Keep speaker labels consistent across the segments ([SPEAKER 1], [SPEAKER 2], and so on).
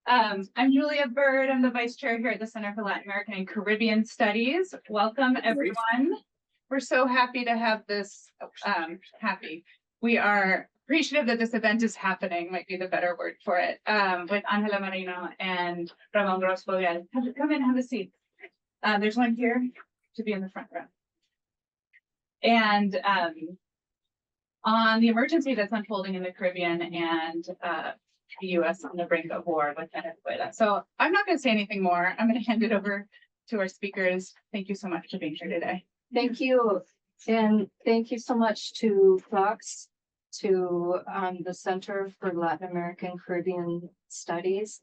[SPEAKER 1] I'm Julia Bird. I'm the vice chair here at the Center for Latin American and Caribbean Studies. Welcome, everyone. We're so happy to have this, We are appreciative that this event is happening, might be the better word for it, with Angela Marino and Ramón Grosfoguel. Come in, have a seat. There's one here to be in the front row. And on the emergency that's unfolding in the Caribbean and the U.S. on the brink of war with Venezuela. So I'm not going to say anything more. I'm going to hand it over to our speakers. Thank you so much for being here today.
[SPEAKER 2] Thank you. And thank you so much to Fox, to the Center for Latin American Caribbean Studies.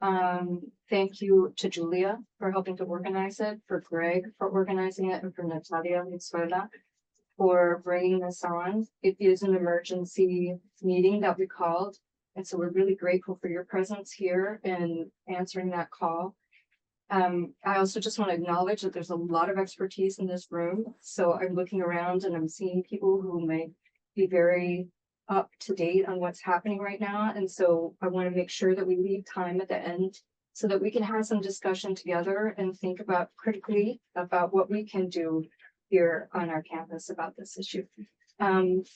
[SPEAKER 2] Thank you to Julia for helping to organize it, for Greg for organizing it, and for Natalia Venezuela for bringing this on. It is an emergency meeting that we called. And so we're really grateful for your presence here and answering that call. I also just want to acknowledge that there's a lot of expertise in this room. So I'm looking around and I'm seeing people who may be very up to date on what's happening right now. And so I want to make sure that we leave time at the end so that we can have some discussion together and think about critically about what we can do here on our campus about this issue.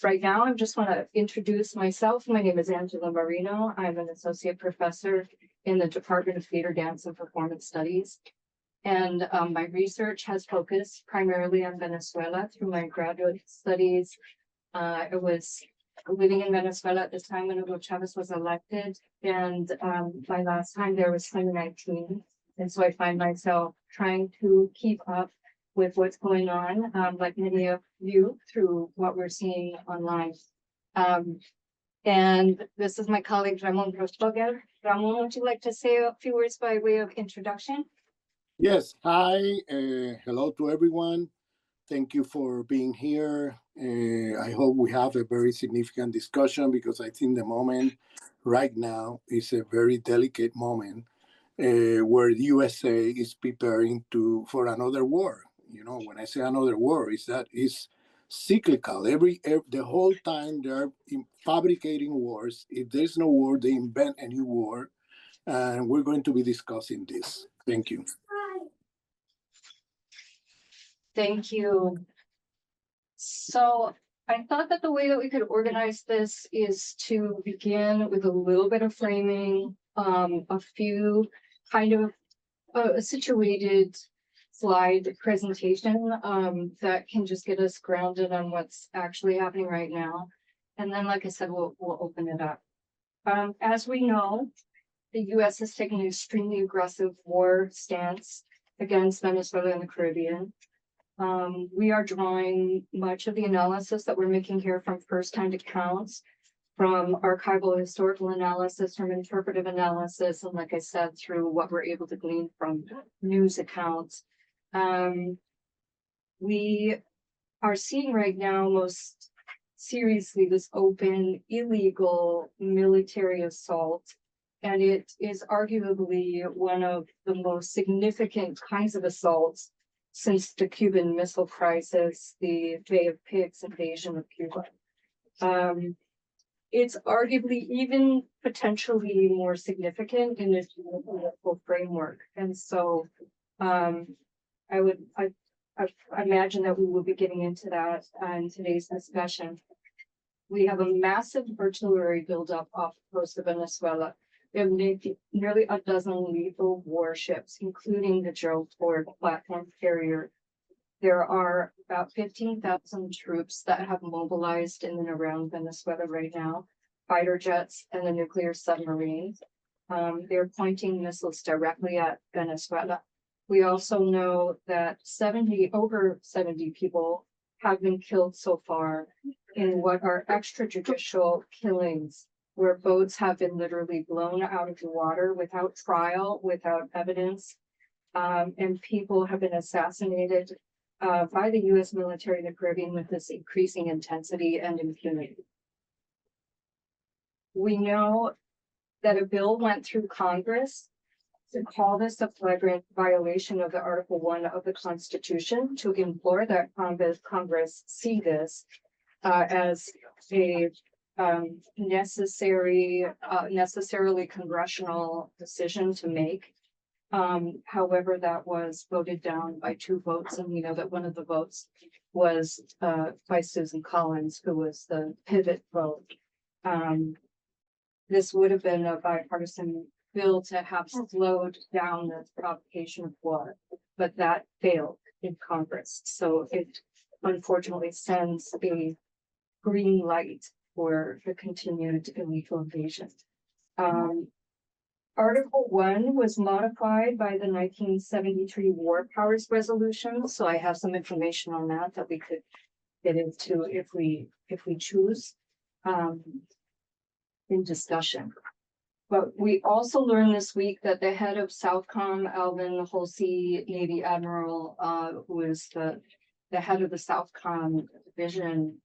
[SPEAKER 2] Right now, I just want to introduce myself. My name is Angela Marino. I'm an associate professor in the Department of Theater, Dance, and Performance Studies. And my research has focused primarily on Venezuela through my graduate studies. I was living in Venezuela at the time when Hugo Chavez was elected. And my last time there was 2019. And so I find myself trying to keep up with what's going on, like many of you, through what we're seeing online. And this is my colleague, Ramón Grosfoguel. Ramón, would you like to say a few words by way of introduction?
[SPEAKER 3] Yes, hi, hello to everyone. Thank you for being here. I hope we have a very significant discussion because I think the moment right now is a very delicate moment where the USA is preparing for another war. You know, when I say another war, is cyclical. The whole time they're fabricating wars. If there's no war, they invent a new war, and we're going to be discussing this. Thank you.
[SPEAKER 2] Thank you. So I thought that the way that we could organize this is to begin with a little bit of framing, a few kind of a situated slide presentation that can just get us grounded on what's actually happening right now. And then, like I said, we'll open it up. As we know, the US has taken an extremely aggressive war stance against Venezuela and the Caribbean. We are drawing much of the analysis that we're making here from first-hand accounts, from archival historical analysis, from interpretive analysis, and like I said, through what we're able to glean from news accounts. We are seeing right now most seriously this open, illegal military assault, and it is arguably one of the most significant kinds of assaults since the Cuban Missile Crisis, the Bay of Pigs invasion of Cuba. It's arguably even potentially more significant in its political framework. And so I imagine that we will be getting into that in today's discussion. We have a massive artillery buildup off the coast of Venezuela. We have nearly a dozen lethal warships, including the Gerald Ford platform carrier. There are about 15,000 troops that have mobilized in and around Venezuela right now, fighter jets and the nuclear submarines. They're pointing missiles directly at Venezuela. We also know that over 70 people have been killed so far in what are extrajudicial killings, where boats have been literally blown out of the water without trial, without evidence, and people have been assassinated by the U.S. military in the Caribbean with this increasing intensity and impunity. We know that a bill went through Congress to call this a flagrant violation of the Article 1 of the Constitution, to implore that Congress see this as a necessarily congressional decision to make. However, that was voted down by 2 votes, and we know that one of the votes was by Susan Collins, who was the pivot vote. This would have been a bipartisan bill to have slowed down the provocation of war, but that failed in Congress. So it unfortunately sends a green light for the continued illegal invasion. Article 1 was modified by the 1973 War Powers Resolution. So I have some information on that we could get into if we choose in discussion. But we also learned this week that the head of Southcom, Alvin Halsey, Navy Admiral, who is the head of the Southcom division,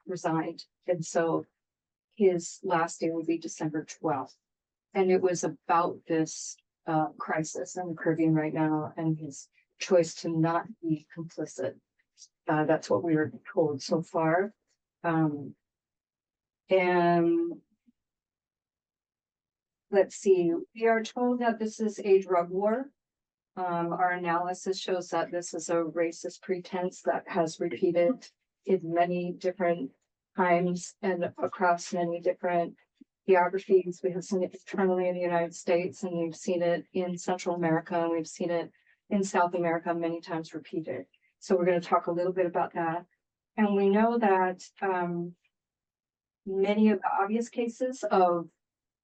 [SPEAKER 2] resigned. And so his last day will be December 12th. And it was about this crisis in the Caribbean right now and his choice to not be complicit. That's what we were told so far. And let's see, we are told that this is a drug war. Our analysis shows that this is a racist pretense that has repeated in many different times and across many different geographies. We have seen it internally in the United States, and we've seen it in Central America, and we've seen it in South America many times repeated. So we're going to talk a little bit about that. And we know that many of the obvious cases of,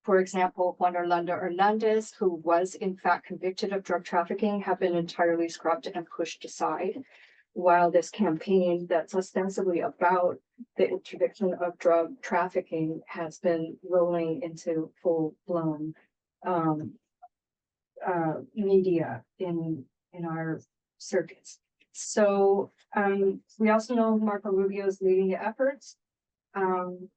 [SPEAKER 2] for example, Juan Orlando Hernandez, who was in fact convicted of drug trafficking, have been entirely scrubbed and pushed aside, while this campaign that's ostensibly about the interdiction of drug trafficking has been rolling into full-blown media in our circuits. So we also know Marco Rubio is leading the efforts, and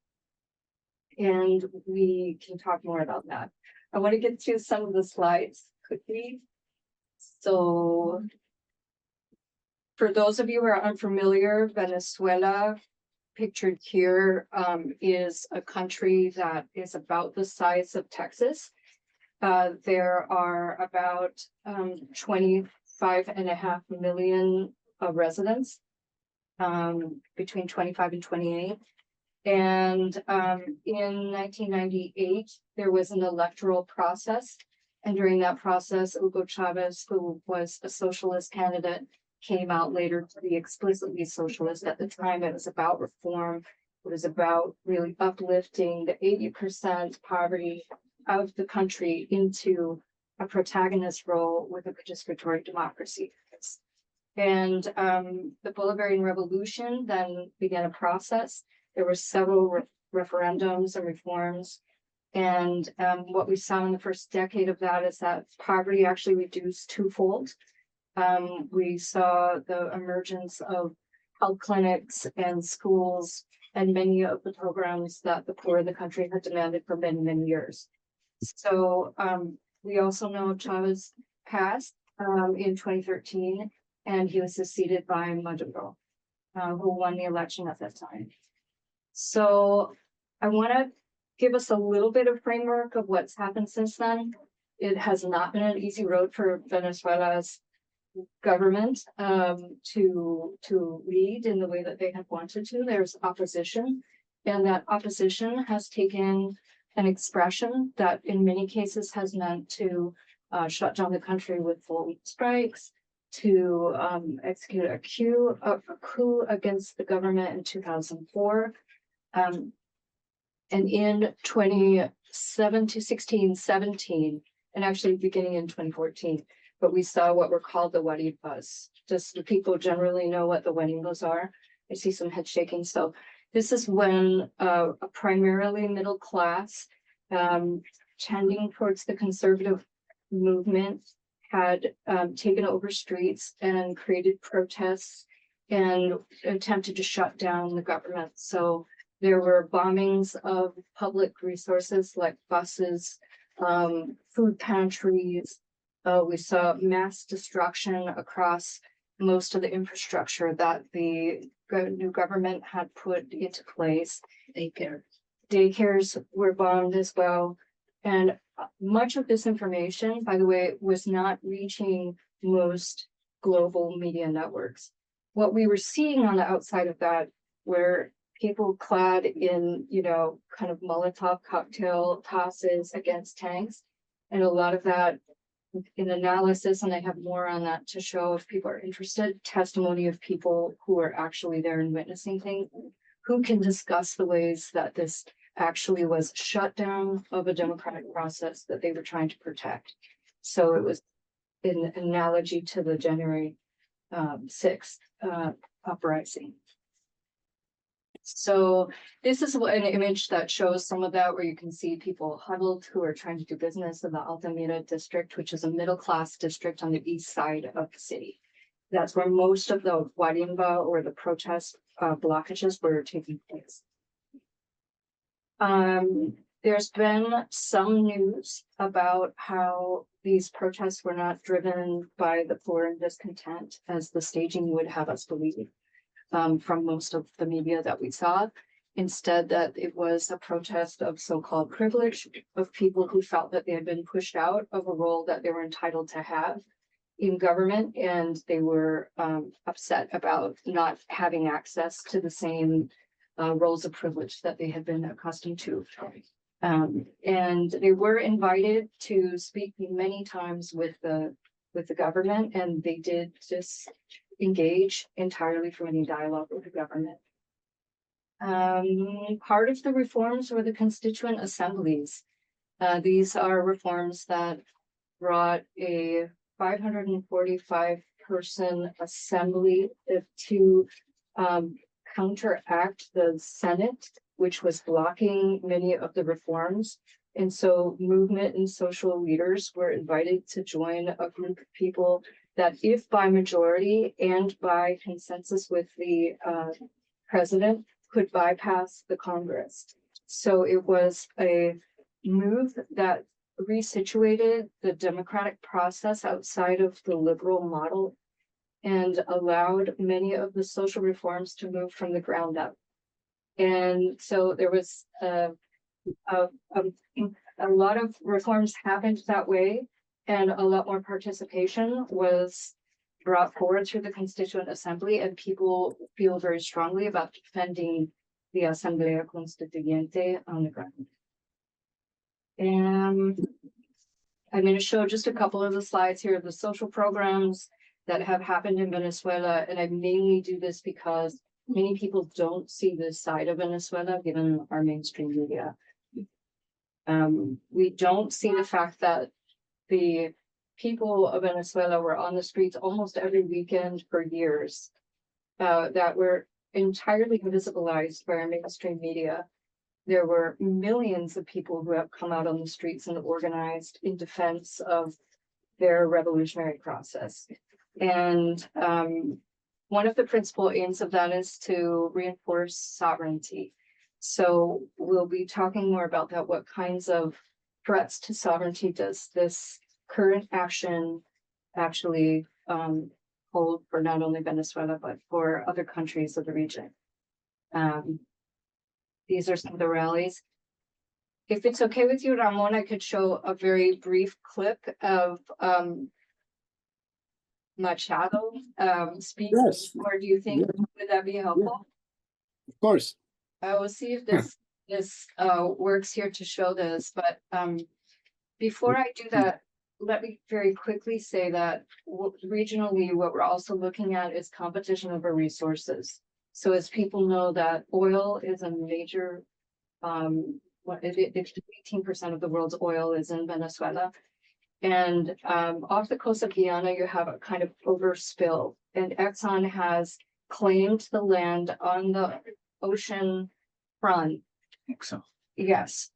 [SPEAKER 2] we can talk more about that. I want to get through some of the slides quickly. So for those of you who are unfamiliar, Venezuela, pictured here, is a country that is about the size of Texas. There are about 25.5 million residents, between 25 and 28. And in 1998, there was an electoral process. And during that process, Hugo Chavez, who was a socialist candidate, came out later to be explicitly socialist. At the time, it was about reform. It was about really uplifting the 80% poverty of the country into a protagonist role with a participatory democracy. And the Bolivarian Revolution then began a process. There were several referendums and reforms. And what we saw in the first decade of that is that poverty actually reduced twofold. We saw the emergence of health clinics and schools and many of the programs that the poor in the country had demanded for many, many years. So we also know Chavez passed in 2013, and he was succeeded by Maduro, who won the election at that time. So I want to give us a little bit of framework of what's happened since then. It has not been an easy road for Venezuela's government to lead in the way that they have wanted to. There's opposition, and that opposition has taken an expression that in many cases has meant to shut down the country with full strikes, to execute a coup against the government in 2004. And in 2016, 17, and actually beginning in 2014, but we saw what were called the Guarimbas. Just do people generally know what the Guarimbas are? I see some head shaking. So this is when a primarily middle class, tending towards the conservative movement, had taken over streets and created protests and attempted to shut down the government. So there were bombings of public resources like buses, food pantries. We saw mass destruction across most of the infrastructure that the new government had put into place. Daycares were bombed as well. And much of this information, by the way, was not reaching most global media networks. What we were seeing on the outside of that were people clad in, kind of Molotov cocktail tosses against tanks. And a lot of that in analysis, and I have more on that to show if people are interested, testimony of people who are actually there and witnessing things, who can discuss the ways that this actually was shut down of a democratic process that they were trying to protect. So it was an analogy to the January 6th uprising. So this is an image that shows some of that, where you can see people huddled who are trying to do business in the Altamira district, which is a middle-class district on the east side of the city. That's where most of the Guarimba or the protest blockages were taking place. There's been some news about how these protests were not driven by the foreign discontent, as the staging would have us believe, from most of the media that we saw. Instead, that it was a protest of so-called privilege, of people who felt that they had been pushed out of a role that they were entitled to have in government, and they were upset about not having access to the same roles of privilege that they had been accustomed to. And they were invited to speak many times with the government, and they did just engage entirely from any dialogue with the government. Part of the reforms were the constituent assemblies. These are reforms that brought a 545 person assembly to counteract the Senate, which was blocking many of the reforms. And so movement and social leaders were invited to join a group of people that, if by majority and by consensus with the president, could bypass the Congress. So it was a move that resituated the democratic process outside of the liberal model and allowed many of the social reforms to move from the ground up. And so there was a lot of reforms happened that way, and a lot more participation was brought forward through the Constituent Assembly, and people feel very strongly about defending the Asamblea Constituyente on the ground. And I'm going to show just a couple of the slides here of the social programs that have happened in Venezuela, and I mainly do this because many people don't see this side of Venezuela given our mainstream media. We don't see the fact that the people of Venezuela were on the streets almost every weekend for years, that were entirely invisibilized by our mainstream media. There were millions of people who have come out on the streets and organized in defense of their revolutionary process. And one of the principal aims of that is to reinforce sovereignty. So we'll be talking more about that. What kinds of threats to sovereignty does this current action actually hold for not only Venezuela, but for other countries of the region? These are some of the rallies. If it's okay with you, Ramon, I could show a very brief clip of Machado speaking,
[SPEAKER 3] Yes.
[SPEAKER 2] or do you think,
[SPEAKER 3] Yeah.
[SPEAKER 2] would that be helpful?
[SPEAKER 3] Of course.
[SPEAKER 2] I will see if this works here to show this, but before I do that, let me very quickly say that regionally, what we're also looking at is competition over resources. So as people know, that oil is a major, 18% of the world's oil is in Venezuela. And off the coast of Guyana, you have a kind of overspill, and Exxon has claimed the land on the ocean front.
[SPEAKER 4] Exxon.
[SPEAKER 2] Yes,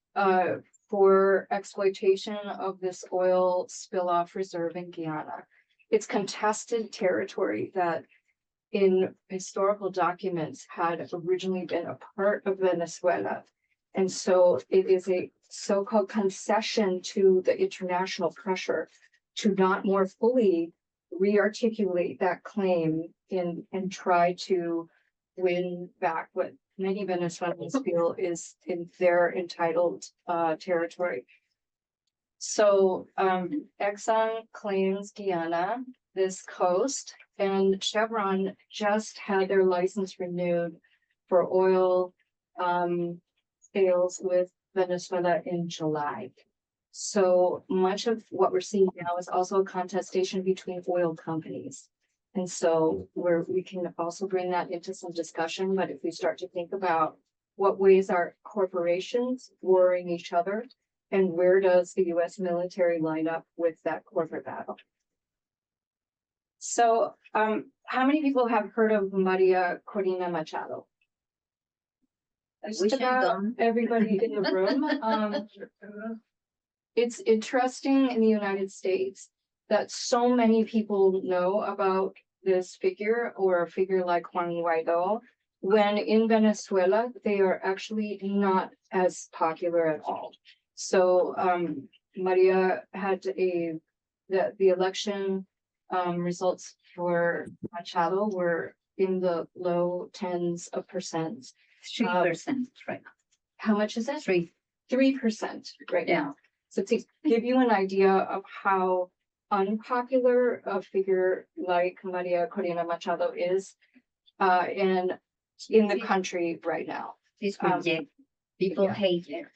[SPEAKER 2] for exploitation of this oil spill-off reserve in Guyana. It's contested territory that in historical documents had originally been a part of Venezuela. And so it is a so-called concession to the international pressure to not more fully re-articulate that claim and try to win back what many Venezuelans feel is in their entitled territory. So Exxon claims Guyana, this coast, and Chevron just had their license renewed for oil sales with Venezuela in July. So much of what we're seeing now is also a contestation between oil companies. And so we can also bring that into some discussion, but if we start to think about what ways are corporations warring each other, and where does the US military line up with that corporate battle? So how many people have heard of Maria Corina Machado? Just about everybody in the room. It's interesting in the United States that so many people know about this figure or a figure like Juan Guaido, when in Venezuela, they are actually not as popular at all. So Maria had the election results for Machado were in the low tens of percent.
[SPEAKER 4] 3% right now.
[SPEAKER 2] How much is it?
[SPEAKER 4] 3%.
[SPEAKER 2] 3% right now. So to give you an idea of how unpopular a figure like Maria Corina Machado is in the country right now.
[SPEAKER 4] It's reject. People
[SPEAKER 2] yeah.
[SPEAKER 4] hate her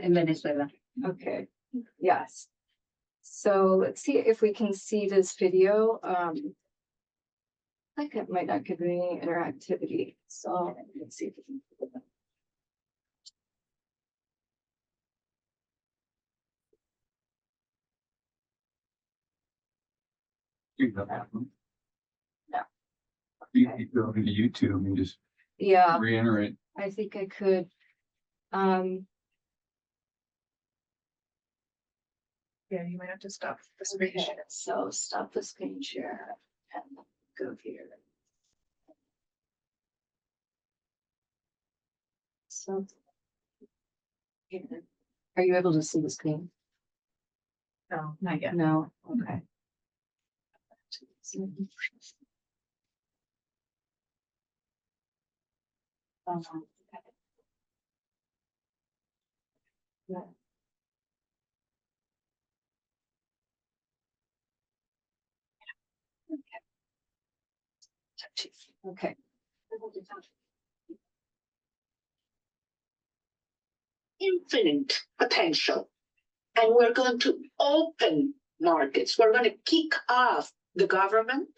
[SPEAKER 4] in Venezuela.
[SPEAKER 2] Okay, yes. So let's see if we can see this video. Like it might not give me any interactivity. So let's see if we can. No.
[SPEAKER 5] You can go to YouTube and just
[SPEAKER 2] Yeah,
[SPEAKER 5] reiterate.
[SPEAKER 2] I think I could.
[SPEAKER 1] Yeah, you might have to stop the screen.
[SPEAKER 2] Okay, so stop the screen share and go here. So. Are you able to see the screen?
[SPEAKER 1] No, not yet.
[SPEAKER 2] No, okay. Yeah. Okay.
[SPEAKER 6] Infinite potential. And we're going to open markets. We're going to kick off the government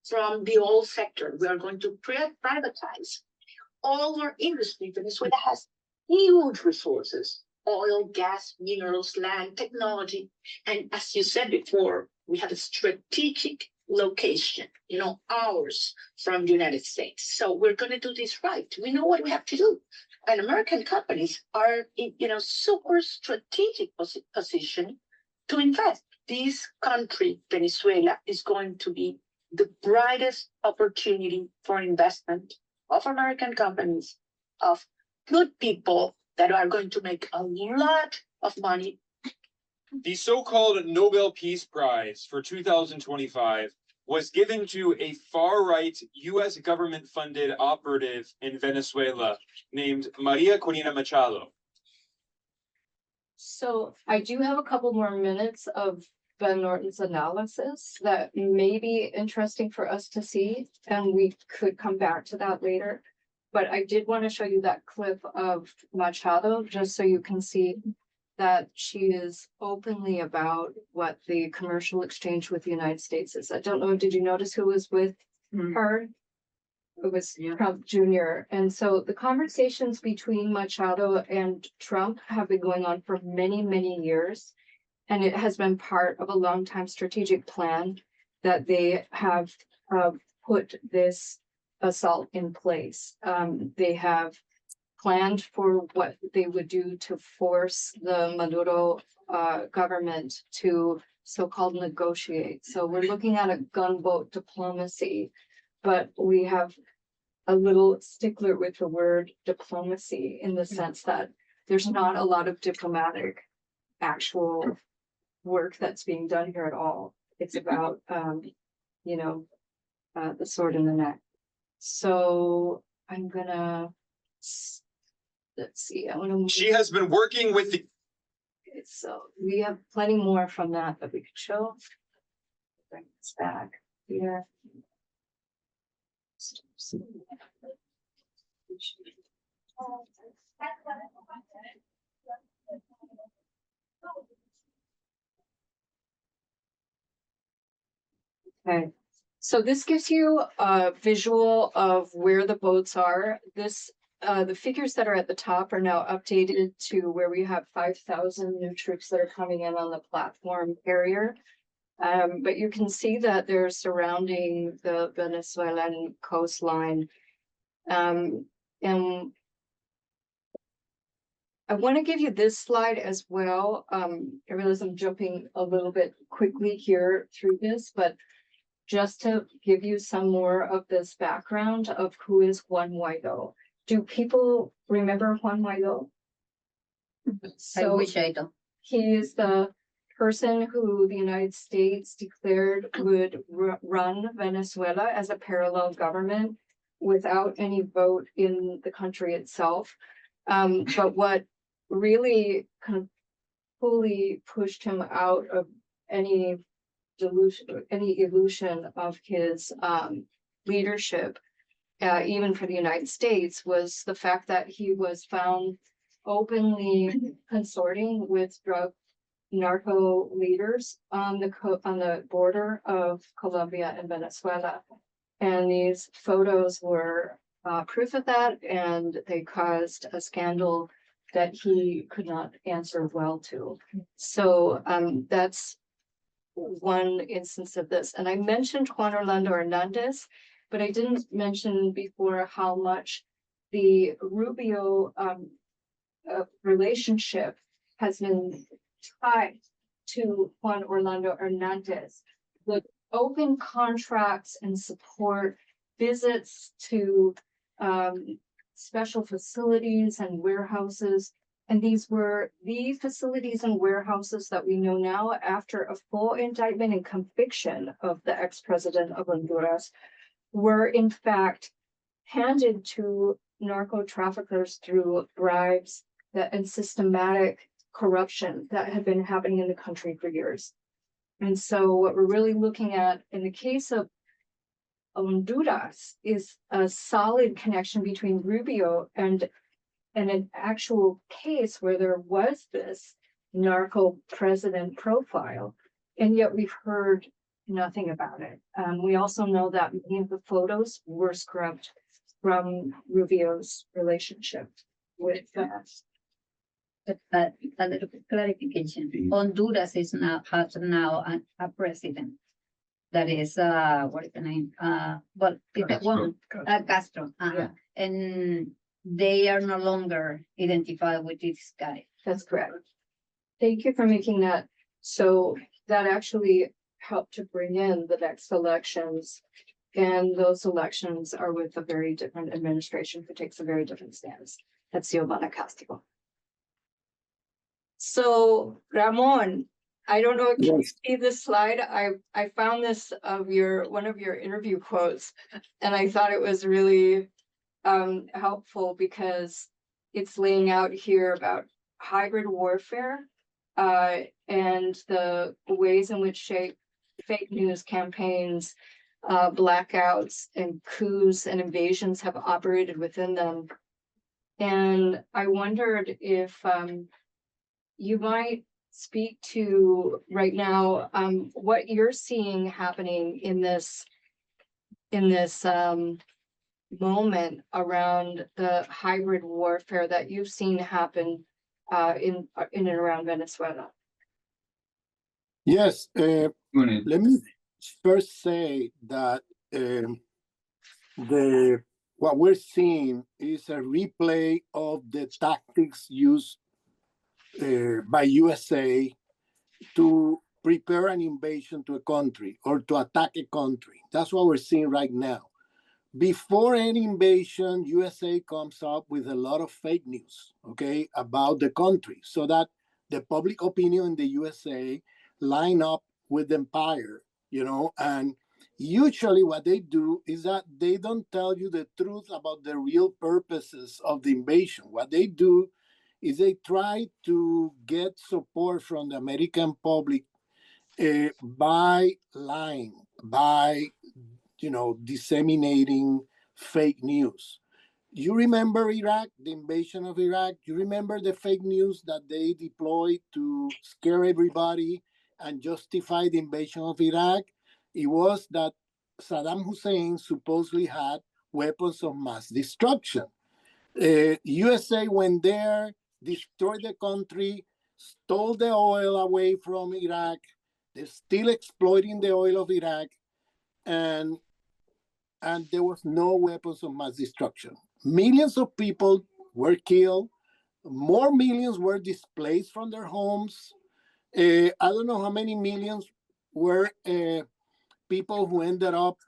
[SPEAKER 6] from the oil sector. We are going to privatize all our industry. Venezuela has huge resources: oil, gas, minerals, land, technology. And as you said before, we have a strategic location, hours from the United States. So we're going to do this right. We know what we have to do. And American companies are in, super strategic position to invest. This country, Venezuela, is going to be the brightest opportunity for investment of American companies, of good people that are going to make a lot of money.
[SPEAKER 7] The so-called Nobel Peace Prize for 2025 was given to a far-right U.S. government-funded operative in Venezuela named Maria Corina Machado.
[SPEAKER 2] So I do have a couple more minutes of Ben Norton's analysis that may be interesting for us to see, and we could come back to that later. But I did want to show you that clip of Machado, just so you can see that she is openly about what the commercial exchange with the United States is. I don't know, did you notice who was with her? It was Trump Jr. And so the conversations between Machado and Trump have been going on for many, many years. And it has been part of a long-time strategic plan that they have put this assault in place. They have planned for what they would do to force the Maduro government to so-called negotiate. So we're looking at a gunboat diplomacy, but we have a little stickler with the word diplomacy in the sense that there's not a lot of diplomatic actual work that's being done here at all. It's about the sword in the neck. So I'm gonna, let's see, I want to.
[SPEAKER 7] She has been working with the
[SPEAKER 2] So we have plenty more from that we could show. Bring this back here. Okay, so this gives you a visual of where the boats are. The figures that are at the top are now updated to where we have 5,000 new troops that are coming in on the platform area. But you can see that they're surrounding the Venezuelan coastline. And I want to give you this slide as well. I realize I'm jumping a little bit quickly here through this, but just to give you some more of this background of who is Juan Guaido. Do people remember Juan Guaido?
[SPEAKER 4] I wish I don't.
[SPEAKER 2] He is the person who the United States declared would run Venezuela as a parallel government without any vote in the country itself. But what really kind of fully pushed him out of any illusion of his leadership, even for the United States, was the fact that he was found openly consorting with drug narco leaders on the border of Colombia and Venezuela. And these photos were proof of that, and they caused a scandal that he could not answer well to. So that's one instance of this. And I mentioned Juan Orlando Hernandez, but I didn't mention before how much the Rubio relationship has been tied to Juan Orlando Hernandez. The open contracts and support, visits to special facilities and warehouses. And these were the facilities and warehouses that we know now after a full indictment and conviction of the ex-president of Honduras were in fact handed to narco traffickers through bribes and systematic corruption that had been happening in the country for years. And so what we're really looking at in the case of Honduras is a solid connection between Rubio and an actual case where there was this narco president profile, and yet we've heard nothing about it. We also know that many of the photos were scrubbed from Rubio's relationship with
[SPEAKER 4] But a little bit clarification. Honduras has now a president that is what is the name? It's a woman, Castro.
[SPEAKER 2] Yeah.
[SPEAKER 4] And they are no longer identified with this guy.
[SPEAKER 2] That's correct. Thank you for making that. So that actually helped to bring in the next elections. And those elections are with a very different administration who takes a very different stance. That's Xiomara Castro. So Ramon, I don't know if you see this slide. I found this of one of your interview quotes, and I thought it was really helpful because it's laying out here about hybrid warfare and the ways in which fake news campaigns, blackouts and coups and invasions have operated within them. And I wondered if you might speak to right now what you're seeing happening in this moment around the hybrid warfare that you've seen happen in and around Venezuela.
[SPEAKER 3] Yes,
[SPEAKER 5] Let
[SPEAKER 3] let me first say that what we're seeing is a replay of the tactics used by USA to prepare an invasion to a country or to attack a country. That's what we're seeing right now. Before any invasion, USA comes up with a lot of fake news, okay, about the country, so that the public opinion in the USA line up with the empire, and Usually what they do is that they don't tell you the truth about the real purposes of the invasion. What they do is they try to get support from the American public by lying, by disseminating fake news. You remember Iraq, the invasion of Iraq? You remember the fake news that they deployed to scare everybody and justify the invasion of Iraq? It was that Saddam Hussein supposedly had weapons of mass destruction. USA went there, destroyed the country, stole the oil away from Iraq. They're still exploiting the oil of Iraq, and there was no weapons of mass destruction. Millions of people were killed. More millions were displaced from their homes. I don't know how many millions were people who ended up,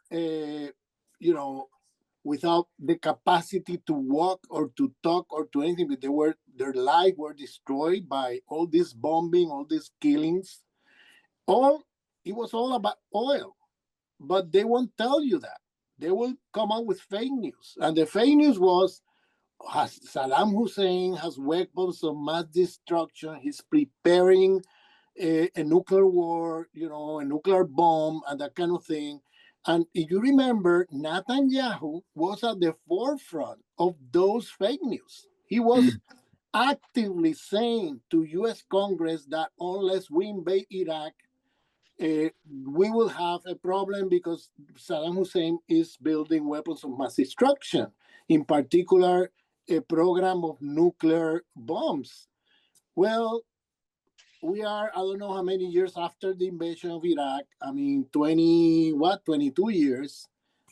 [SPEAKER 3] without the capacity to walk or to talk or to anything. But their lives were destroyed by all this bombing, all these killings. It was all about oil, but they won't tell you that. They will come out with fake news, and the fake news was Saddam Hussein has weapons of mass destruction. He's preparing a nuclear war, a nuclear bomb, and that kind of thing. And if you remember, Netanyahu was at the forefront of those fake news. He was actively saying to U.S. Congress that unless we invade Iraq, we will have a problem because Saddam Hussein is building weapons of mass destruction, in particular, a program of nuclear bombs. Well, we are, I don't know how many years after the invasion of Iraq. I mean, 22 years.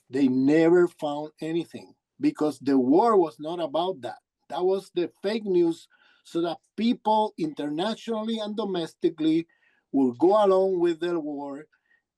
[SPEAKER 3] They never found anything because the war was not about that. That was the fake news so that people internationally and domestically will go along with the war.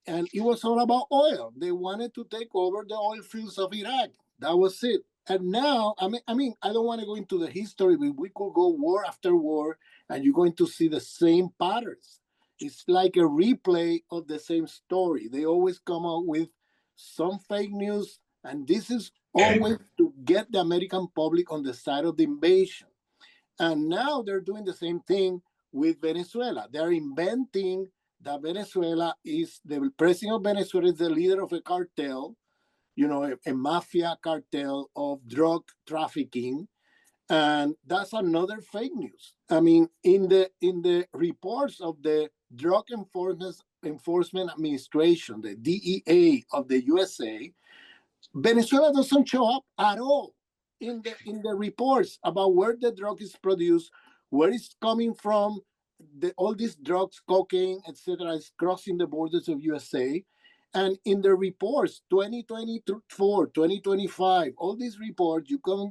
[SPEAKER 3] And it was all about oil. They wanted to take over the oil fields of Iraq. That was it. And now, I mean, I don't want to go into the history, but we could go war after war, and you're going to see the same patterns. It's like a replay of the same story. They always come out with some fake news, and this is always to get the American public on the side of the invasion. And now they're doing the same thing with Venezuela. They're inventing that Venezuela is, the president of Venezuela is the leader of a cartel, a mafia cartel of drug trafficking. And that's another fake news. I mean, in the reports of the Drug Enforcement Administration, the DEA of the USA, Venezuela doesn't show up at all in the reports about where the drug is produced, where it's coming from. All these drugs, cocaine, etc., is crossing the borders of USA. And in the reports, 2024, 2025, all these reports, you could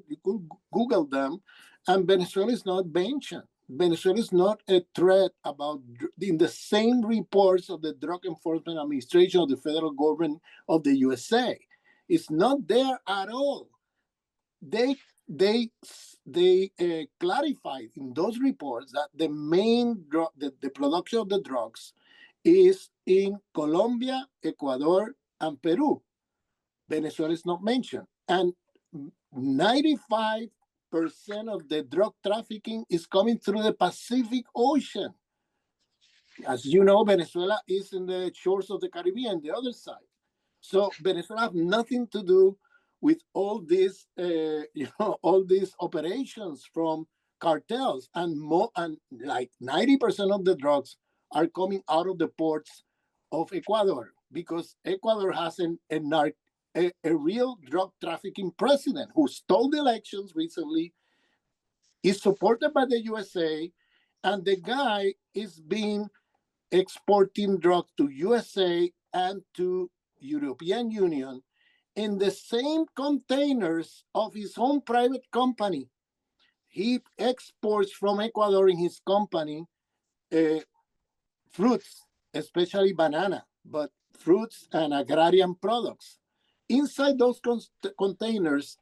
[SPEAKER 3] Google them, and Venezuela is not mentioned. Venezuela is not a threat in the same reports of the Drug Enforcement Administration of the federal government of the USA. It's not there at all. They clarified in those reports that the main the production of the drugs is in Colombia, Ecuador, and Peru. Venezuela is not mentioned. And 95% of the drug trafficking is coming through the Pacific Ocean. As you know, Venezuela is in the shores of the Caribbean, the other side. So Venezuela has nothing to do with all these, all these operations from cartels, and like 90% of the drugs are coming out of the ports of Ecuador, because Ecuador has a real drug trafficking president who stole the elections recently, is supported by the USA, and the guy is exporting drugs to USA and to European Union in the same containers of his own private company. He exports from Ecuador in his company fruits, especially banana, but fruits and agrarian products. Inside those containers,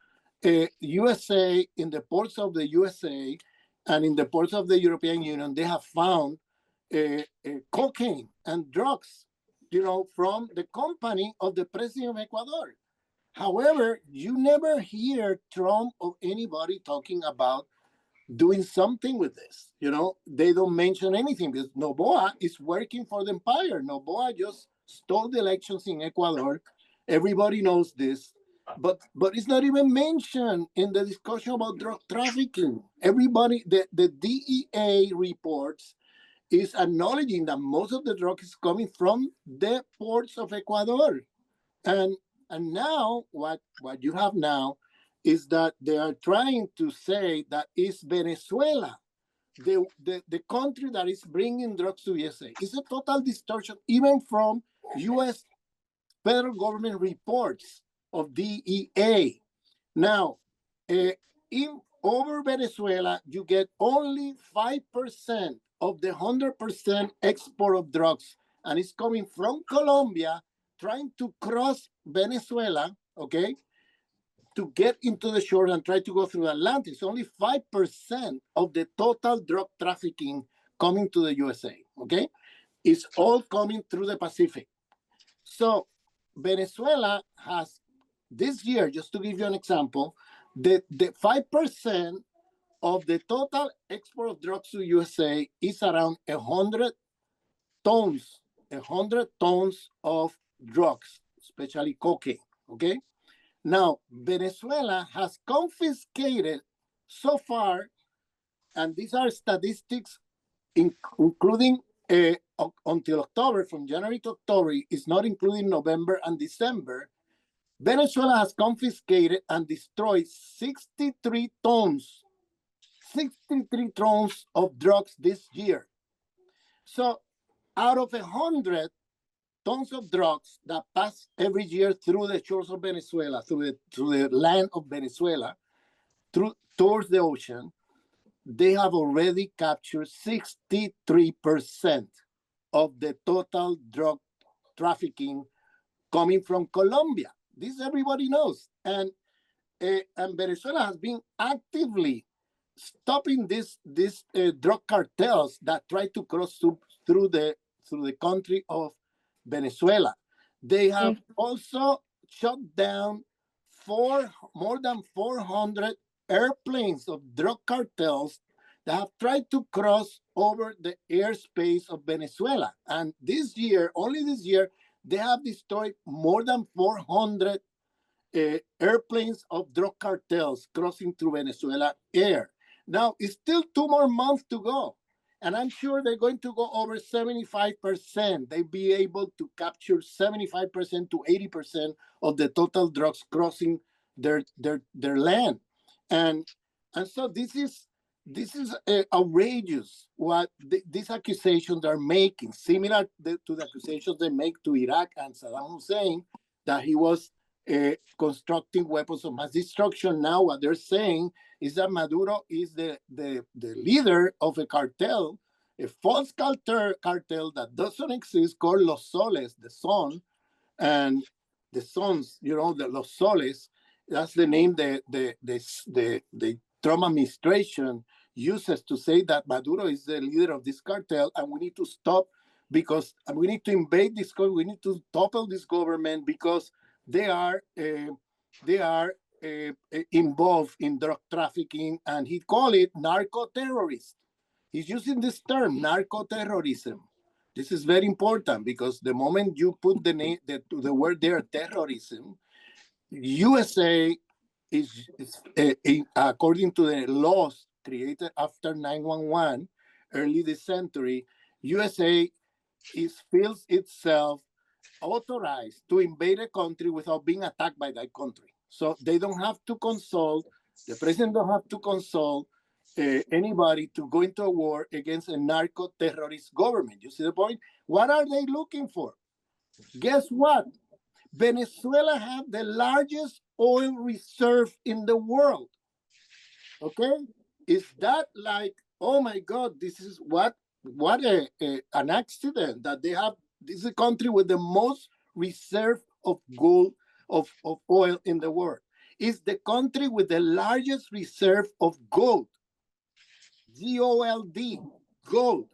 [SPEAKER 3] USA, in the ports of the USA and in the ports of the European Union, they have found cocaine and drugs from the company of the president of Ecuador. However, you never hear Trump or anybody talking about doing something with this. They don't mention anything because Noboa is working for the empire. Noboa just stole the elections in Ecuador. Everybody knows this, but it's not even mentioned in the discussion about drug trafficking. Everybody, the DEA reports is acknowledging that most of the drug is coming from the ports of Ecuador. And now what you have now is that they are trying to say that it's Venezuela, the country that is bringing drugs to USA. It's a total distortion, even from US federal government reports of DEA. Now, in over Venezuela, you get only 5% of the 100% export of drugs, and it's coming from Colombia, trying to cross Venezuela, okay, to get into the shore and try to go through the Atlantic. It's only 5% of the total drug trafficking coming to the USA, okay? It's all coming through the Pacific. So Venezuela has this year, just to give you an example, the 5% of the total export of drugs to USA is around 100 tons of drugs, especially cocaine, okay? Now, Venezuela has confiscated so far, and these are statistics including until October, from January to October, is not including November and December. Venezuela has confiscated and destroyed 63 tons of drugs this year. So out of 100 tons of drugs that pass every year through the shores of Venezuela, through the land of Venezuela, towards the ocean, they have already captured 63% of the total drug trafficking coming from Colombia. This everybody knows. And Venezuela has been actively stopping these drug cartels that try to cross through the country of Venezuela. They have also shut down more than 400 airplanes of drug cartels that have tried to cross over the airspace of Venezuela. And only this year, they have destroyed more than 400 airplanes of drug cartels crossing through Venezuela air. Now, it's still 2 more months to go. And I'm sure they're going to go over 75%. They'll be able to capture 75% to 80% of the total drugs crossing their land. And so this is outrageous what these accusations are making, similar to the accusations they make to Iraq and Saddam Hussein, that he was constructing weapons of mass destruction. Now what they're saying is that Maduro is the leader of a cartel, a false cartel that doesn't exist, called Los Soles, the sun, and the sons, the Los Soles. That's the name the Trump administration uses to say that Maduro is the leader of this cartel, and we need to stop because we need to invade this. We need to topple this government because they are involved in drug trafficking, and he called it narco-terrorist. He's using this term, narco-terrorism. This is very important because the moment you put the word there, terrorism, USA is according to the laws created after 9/11, early this century, USA feels itself authorized to invade a country without being attacked by that country. So they don't have to consult, the president don't have to consult anybody to go into a war against a narco-terrorist government. You see the point? What are they looking for? Guess what? Venezuela has the largest oil reserve in the world. Okay? Is that like, oh my God, this is what an accident that they have. This is a country with the most reserve of gold, of oil in the world. It's the country with the largest reserve of gold. GOLD, gold.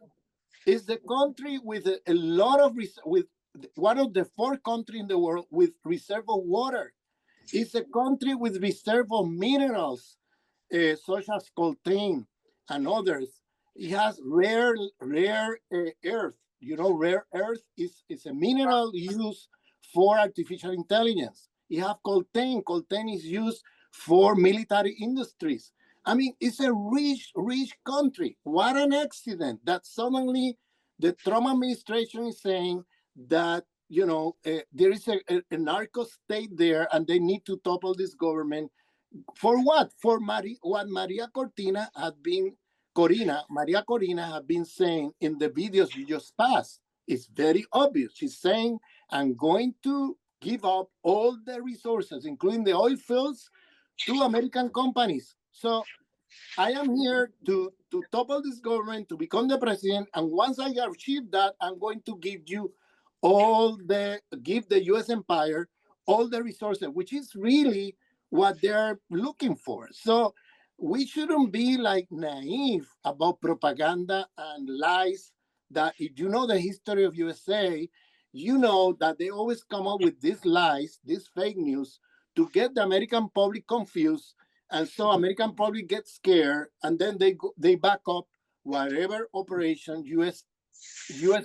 [SPEAKER 3] It's the country with a lot of with one of the 4 countries in the world with reserve of water. It's a country with reserve of minerals, such as coltan and others. It has rare earth. You know, rare earth is a mineral used for artificial intelligence. You have coltan. Coltan is used for military industries. I mean, it's a rich country. What an accident that suddenly the Trump administration is saying that, you know, there is a narco state there and they need to topple this government. For what? For what Maria Cortina had been, Maria Corina had been saying in the videos you just passed. It's very obvious. She's saying, I'm going to give up all the resources, including the oil fields, to American companies. So I am here to topple this government, to become the president. And once I achieve that, I'm going to give the US empire all the resources, which is really what they're looking for. So we shouldn't be like naive about propaganda and lies that if you know the history of USA, you know that they always come up with these lies, these fake news to get the American public confused. And so American public gets scared and then they back up whatever operation US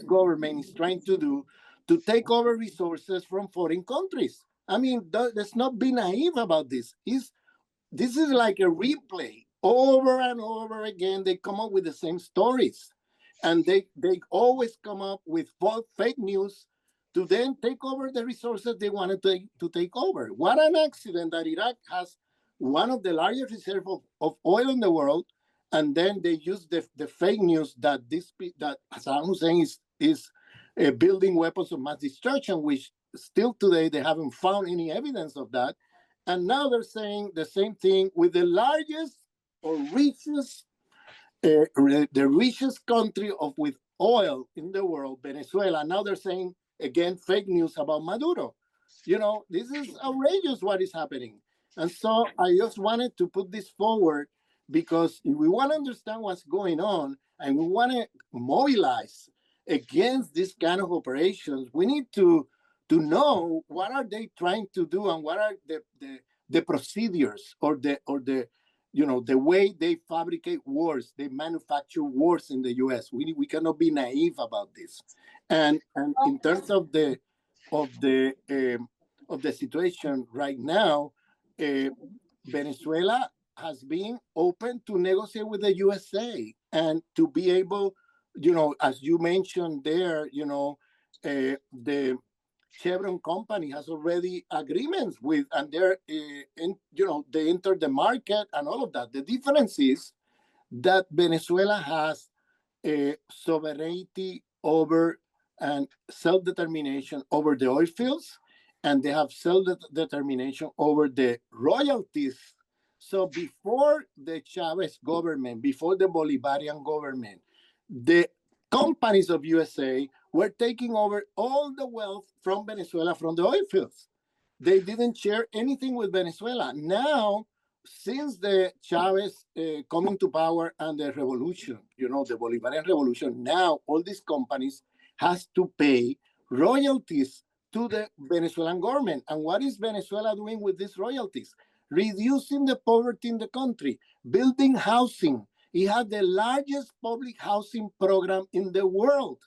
[SPEAKER 3] government is trying to do to take over resources from foreign countries. I mean, let's not be naive about this. This is like a replay over and over again. They come up with the same stories, and they always come up with fake news to then take over the resources they wanted to take over. What an accident that Iraq has one of the largest reserves of oil in the world, and then they use the fake news that that Saddam Hussein is building weapons of mass destruction, which still today they haven't found any evidence of that. And now they're saying the same thing with the largest or richest, the richest country with oil in the world, Venezuela. Now they're saying again fake news about Maduro. You know, this is outrageous what is happening. And so I just wanted to put this forward because if we want to understand what's going on and we want to mobilize against this kind of operations, we need to know what are they trying to do and what are the procedures or the you know the way they fabricate wars, they manufacture wars in the US. We cannot be naive about this. And in terms of the situation right now, Venezuela has been open to negotiate with the USA and to be able, you know, as you mentioned there, you know, the Chevron company has already agreements with, and they're, you know, they enter the market and all of that. The difference is that Venezuela has sovereignty over and self-determination over the oil fields, and they have self-determination over the royalties. So before the Chavez government, before the Bolivarian government, the companies of USA were taking over all the wealth from Venezuela from the oil fields. They didn't share anything with Venezuela. Now, since the Chavez coming to power and the revolution, you know, the Bolivarian revolution, now all these companies has to pay royalties to the Venezuelan government. And what is Venezuela doing with these royalties? Reducing the poverty in the country, building housing. It has the largest public housing program in the world.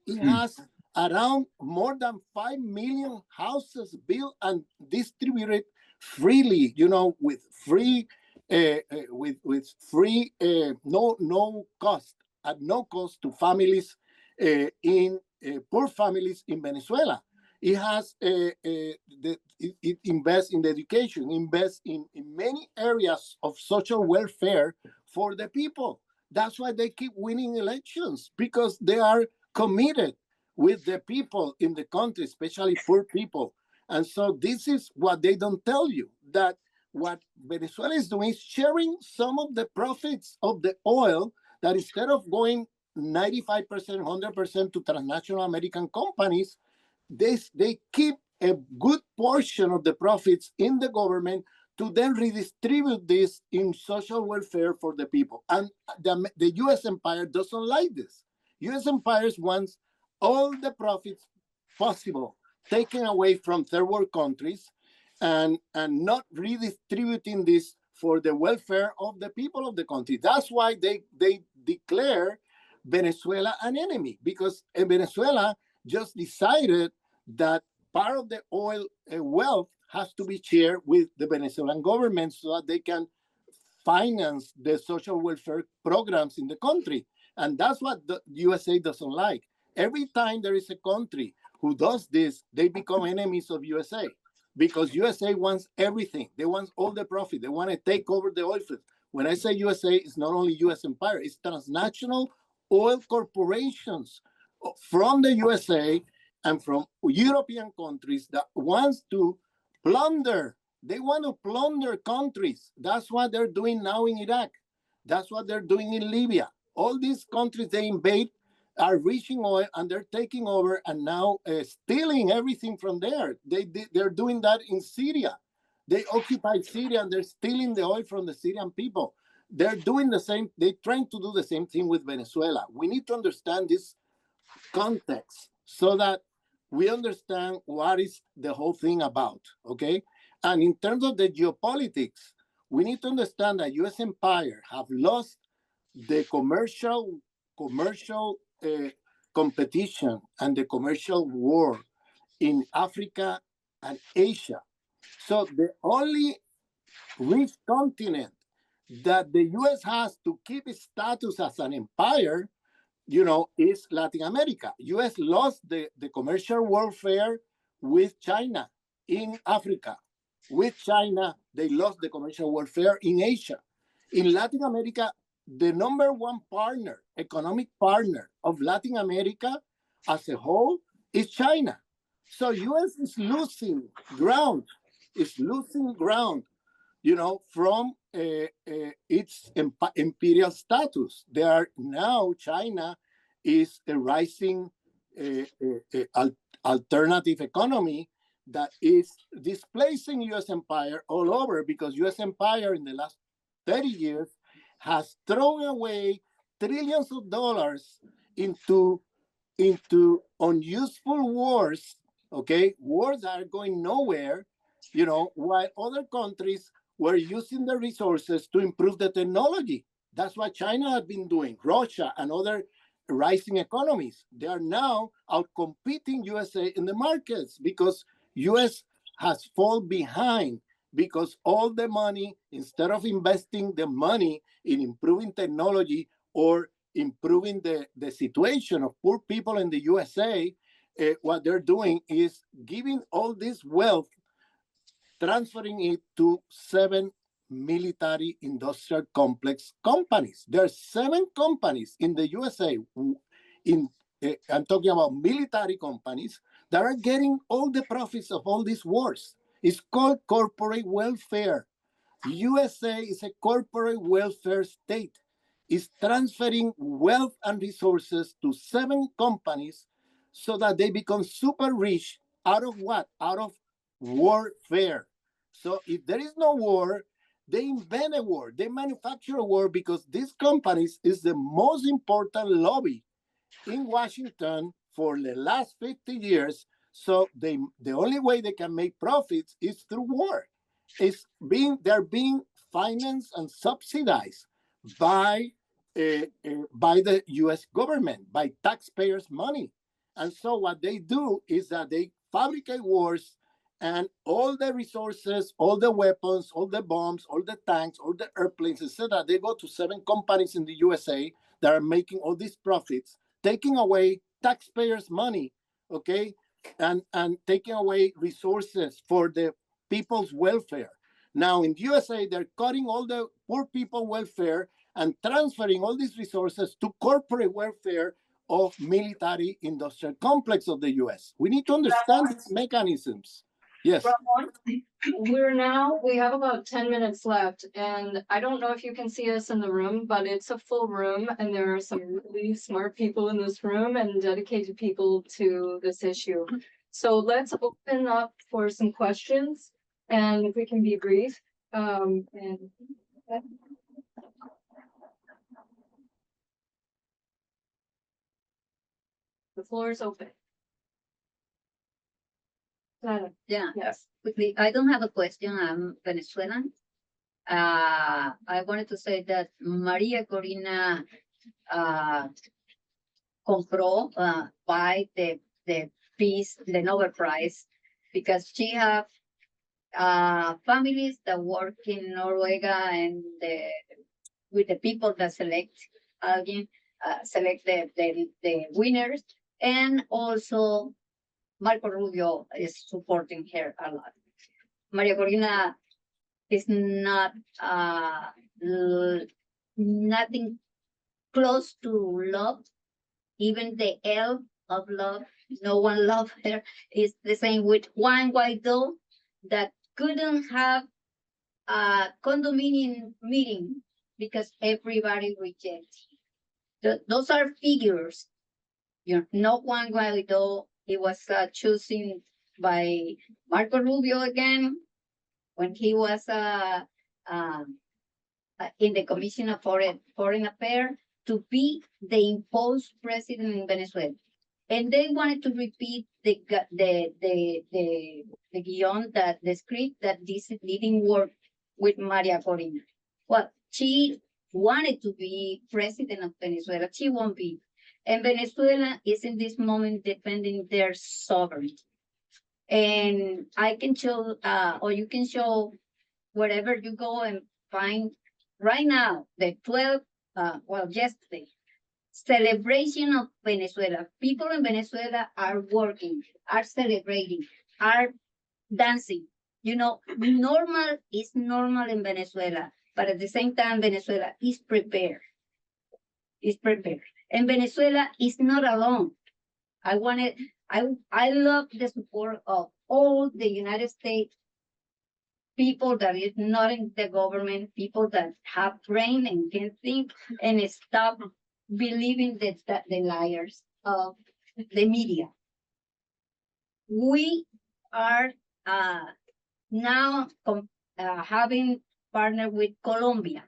[SPEAKER 3] It has around more than 5 million houses built and distributed freely, you know, with free, no cost, at no cost to families in poor families in Venezuela. It has it invests in the education, invests in many areas of social welfare for the people. That's why they keep winning elections, because they are committed with the people in the country, especially poor people. And so this is what they don't tell you, that what Venezuela is doing is sharing some of the profits of the oil, that instead of going 95%, 100% to transnational American companies, they keep a good portion of the profits in the government to then redistribute this in social welfare for the people. And the US empire doesn't like this. US empires wants all the profits possible, taken away from third world countries and not redistributing this for the welfare of the people of the country. That's why they declare Venezuela an enemy, because Venezuela just decided that part of the oil wealth has to be shared with the Venezuelan government so that they can finance the social welfare programs in the country. And that's what the USA doesn't like. Every time there is a country who does this, they become enemies of USA, because USA wants everything. They want all the profit. They want to take over the oil fields. When I say USA, it's not only US empire, it's transnational oil corporations from the USA and from European countries that wants to plunder. They want to plunder countries. That's what they're doing now in Iraq. That's what they're doing in Libya. All these countries they invade are reaching oil and they're taking over and now stealing everything from there. They're doing that in Syria. They occupied Syria and they're stealing the oil from the Syrian people. They're doing the same. They're trying to do the same thing with Venezuela. We need to understand this context so that we understand what is the whole thing about, okay? And in terms of the geopolitics, we need to understand that U.S. empire have lost the commercial competition and the commercial war in Africa and Asia. So the only rich continent that the U.S. has to keep its status as an empire, is Latin America. U.S. lost the commercial warfare with China in Africa. With China, they lost the commercial warfare in Asia. In Latin America, the number one partner, economic partner of Latin America as a whole is China. So U.S. is losing ground, from its imperial status. China is a rising alternative economy that is displacing U.S. empire all over, because U.S. empire in the last 30 years has thrown away trillions of dollars into unuseful wars, okay? Wars that are going nowhere, while other countries were using the resources to improve the technology. That's what China has been doing, Russia and other rising economies. They are now outcompeting USA in the markets because US has fallen behind, because all the money, instead of investing the money in improving technology or improving the situation of poor people in the USA, what they're doing is giving all this wealth, transferring it to 7 military industrial complex companies. There are 7 companies in the USA, I'm talking about military companies, that are getting all the profits of all these wars. It's called corporate welfare. USA is a corporate welfare state. It's transferring wealth and resources to 7 companies so that they become super rich out of what? Out of warfare. So if there is no war, they invent a war. They manufacture a war, because these companies is the most important lobby in Washington for the last 50 years. So the only way they can make profits is through war. They're being financed and subsidized by the U.S. government, by taxpayers' money. And so what they do is that they fabricate wars, and all the resources, all the weapons, all the bombs, all the tanks, all the airplanes, etc., they go to 7 companies in the USA that are making all these profits, taking away taxpayers' money, okay, and taking away resources for the people's welfare. Now in the USA, they're cutting all the poor people welfare and transferring all these resources to corporate welfare of military industrial complex of the US. We need to understand these mechanisms. Yes.
[SPEAKER 2] We have about 10 minutes left, and I don't know if you can see us in the room, but it's a full room, and there are some really smart people in this room and dedicated people to this issue. So let's open up for some questions, and if we can be brief. The floor is open.
[SPEAKER 4] Yeah,
[SPEAKER 2] Yes.
[SPEAKER 4] quickly, I don't have a question. I'm Venezuelan. I wanted to say that Maria Corina compró by the peace, the Nobel Prize, because she have families that work in Noruega and with the people that select again, select the winners, and also Marco Rubio is supporting her a lot. Maria Corina is not nothing close to love. Even the L of love, no one loved her. Is the same with Juan Guaido that couldn't have a condominium meeting because everybody rejects him. Those are figures. You know, Juan Guaido, he was chosen by Marco Rubio again when he was in the Commission of Foreign Affairs to be the imposed president in Venezuela. And they wanted to repeat the guion, that the script that this didn't work with Maria Corina. Well, she wanted to be president of Venezuela. She won't be. And Venezuela is in this moment defending their sovereignty. And I can show, or you can show wherever you go and find right now, the 12, yesterday, celebration of Venezuela. People in Venezuela are working, are celebrating, are dancing. You know, normal is normal in Venezuela, but at the same time, Venezuela is prepared. Is prepared. And Venezuela is not alone. I love the support of all the United States people that is not in the government, people that have brain and can think and stop believing that the liars of the media. We are now having partnered with Colombia.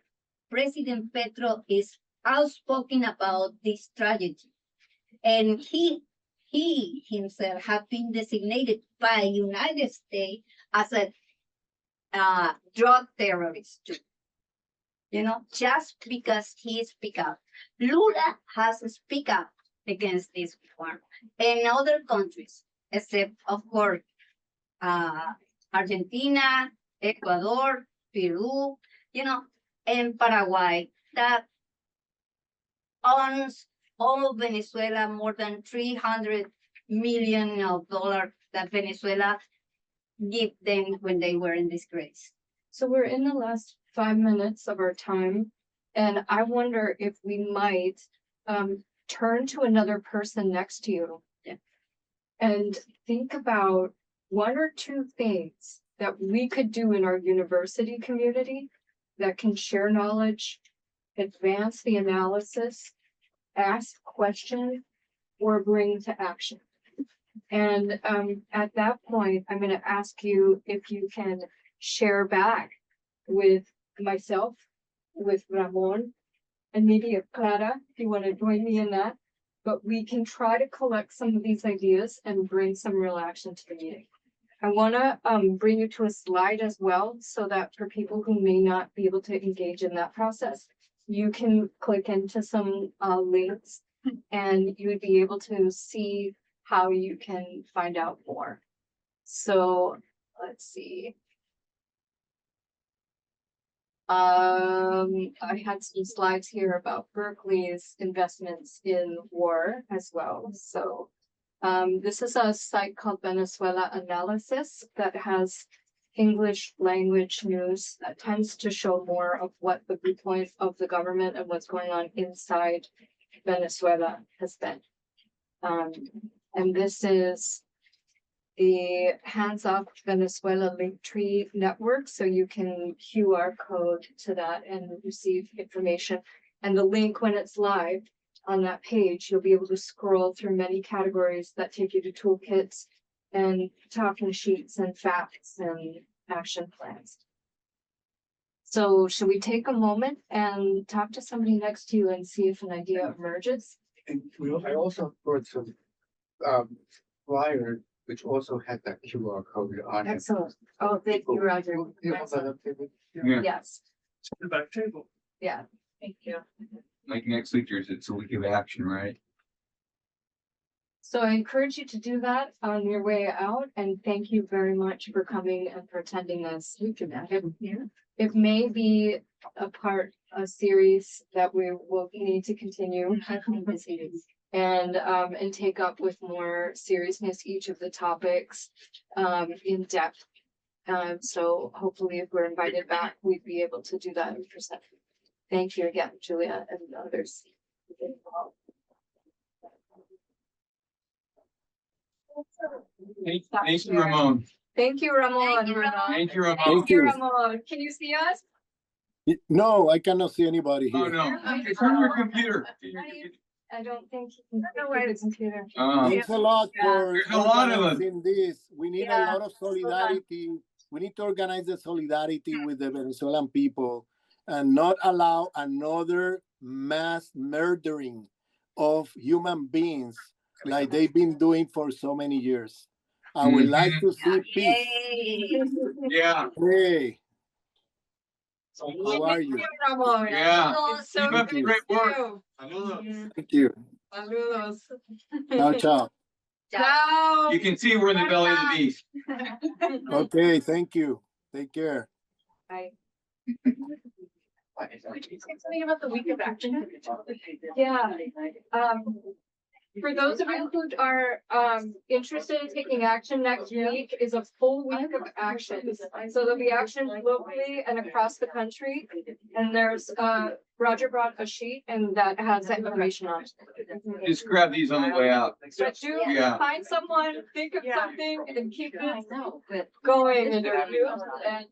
[SPEAKER 4] President Petro is outspoken about this tragedy, and he himself have been designated by United States as a drug terrorist too. You know, just because he speak up. Lula has to speak up against this one. And other countries, except of course, Argentina, Ecuador, Peru, you know, and Paraguay, that owns all of Venezuela, more than $300 million that Venezuela give them when they were in disgrace.
[SPEAKER 2] So we're in the last 5 minutes of our time, and I wonder if we might turn to another person next to you.
[SPEAKER 4] Yeah.
[SPEAKER 2] And think about 1 or 2 things that we could do in our university community that can share knowledge, advance the analysis, ask questions, or bring to action. And at that point, I'm going to ask you if you can share back with myself, with Ramon, and maybe Clara, if you want to join me in that. But we can try to collect some of these ideas and bring some real action to the meeting. I want to bring you to a slide as well, so that for people who may not be able to engage in that process, you can click into some links and you would be able to see how you can find out more. So let's see. I had some slides here about Berkeley's investments in war as well. So this is a site called Venezuela Analysis that has English language news that tends to show more of what the viewpoint of the government and what's going on inside Venezuela has been. And this is the Hands Off Venezuela Linktree network. So you can QR code to that and receive information. And the link, when it's live on that page, you'll be able to scroll through many categories that take you to toolkits and talking sheets and facts and action plans. So should we take a moment and talk to somebody next to you and see if an idea emerges?
[SPEAKER 5] And I also brought some flyer which also had that QR code on it.
[SPEAKER 2] Excellent. Oh, thank you, Roger.
[SPEAKER 5] Yeah,
[SPEAKER 2] Yes,
[SPEAKER 8] The back table.
[SPEAKER 2] yeah, thank you.
[SPEAKER 5] like next week, it's a week of action, right?
[SPEAKER 2] So I encourage you to do that on your way out, and thank you very much for coming and for attending this. It may be a series that we will need to continue and take up with more seriousness each of the topics in depth. So hopefully if we're invited back, we'd be able to do that in person. Thank you again, Julia and others.
[SPEAKER 5] Thank you, Ramon.
[SPEAKER 2] Thank you, Ramon.
[SPEAKER 4] Thank you, Ramon.
[SPEAKER 5] Thank you, Ramon.
[SPEAKER 2] Thank you, Ramon. Can you see us?
[SPEAKER 3] No, I cannot see anybody
[SPEAKER 5] Oh,
[SPEAKER 3] here.
[SPEAKER 5] no, it's on your computer. It's on your computer.
[SPEAKER 2] I don't think you can see the computer.
[SPEAKER 3] Thanks a lot for
[SPEAKER 5] There's a lot of us.
[SPEAKER 3] organizing this. We need a
[SPEAKER 2] Yeah.
[SPEAKER 3] lot of solidarity. We need to organize the solidarity with the Venezuelan people and not allow another mass murdering of human beings like they've been doing for so many years. I would like to see peace.
[SPEAKER 4] Yay.
[SPEAKER 5] Yeah,
[SPEAKER 3] Hey, how are you?
[SPEAKER 2] Ramon.
[SPEAKER 5] yeah.
[SPEAKER 2] It's so
[SPEAKER 5] Keep up the
[SPEAKER 2] good
[SPEAKER 5] great
[SPEAKER 2] to
[SPEAKER 5] work.
[SPEAKER 2] see you.
[SPEAKER 3] Thank you.
[SPEAKER 2] Saludos.
[SPEAKER 3] Ciao, ciao.
[SPEAKER 2] Ciao.
[SPEAKER 5] You can see we're in the belly of the beast.
[SPEAKER 3] Okay, thank you. Take care.
[SPEAKER 2] Bye.
[SPEAKER 1] Could you say something about the week of action?
[SPEAKER 2] Yeah. For those of you who are interested in taking action, next week is a full week of action. So there'll be action locally and across the country. And there's Roger brought a sheet and that has that information on it.
[SPEAKER 5] Just grab these on the way out.
[SPEAKER 2] But do
[SPEAKER 5] Yeah.
[SPEAKER 2] find someone, think of something and keep this going in your youth and